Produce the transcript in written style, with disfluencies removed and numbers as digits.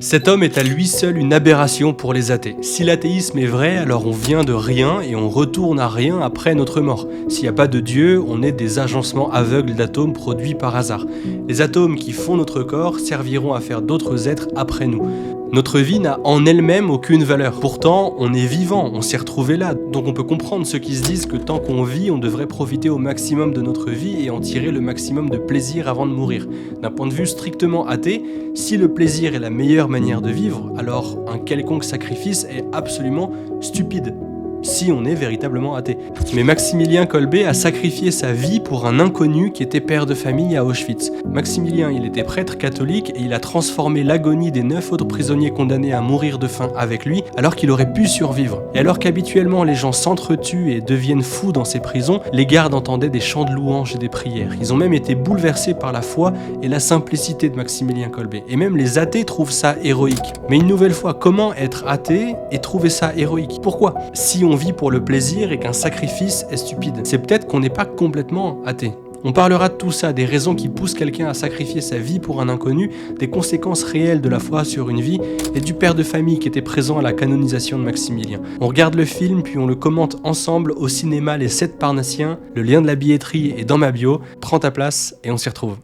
Cet homme est à lui seul une aberration pour les athées. Si l'athéisme est vrai, alors on vient de rien et on retourne à rien après notre mort. S'il n'y a pas de Dieu, on est des agencements aveugles d'atomes produits par hasard. Les atomes qui font notre corps serviront à faire d'autres êtres après nous. Notre vie n'a en elle-même aucune valeur. Pourtant, on est vivant, on s'est retrouvé là. Donc on peut comprendre ceux qui se disent que tant qu'on vit, on devrait profiter au maximum de notre vie et en tirer le maximum de plaisir avant de mourir. D'un point de vue strictement athée, si le plaisir est la meilleure manière de vivre, alors un quelconque sacrifice est absolument stupide. Si on est véritablement athée. Mais Maximilien Kolbe a sacrifié sa vie pour un inconnu qui était père de famille à Auschwitz. Maximilien, il était prêtre catholique et il a transformé l'agonie des 9 autres prisonniers condamnés à mourir de faim avec lui, alors qu'il aurait pu survivre. Et alors qu'habituellement les gens s'entretuent et deviennent fous dans ces prisons, les gardes entendaient des chants de louanges et des prières. Ils ont même été bouleversés par la foi et la simplicité de Maximilien Kolbe. Et même les athées trouvent ça héroïque. Mais une nouvelle fois, comment être athée et trouver ça héroïque? Pourquoi? Si on vit pour le plaisir et qu'un sacrifice est stupide, c'est peut-être qu'on n'est pas complètement athée. On parlera de tout ça, des raisons qui poussent quelqu'un à sacrifier sa vie pour un inconnu, des conséquences réelles de la foi sur une vie et du père de famille qui était présent à la canonisation de Maximilien. On regarde le film puis on le commente ensemble au cinéma Les 7 Parnassiens. Le lien de la billetterie est dans ma bio. Prends ta place et on s'y retrouve.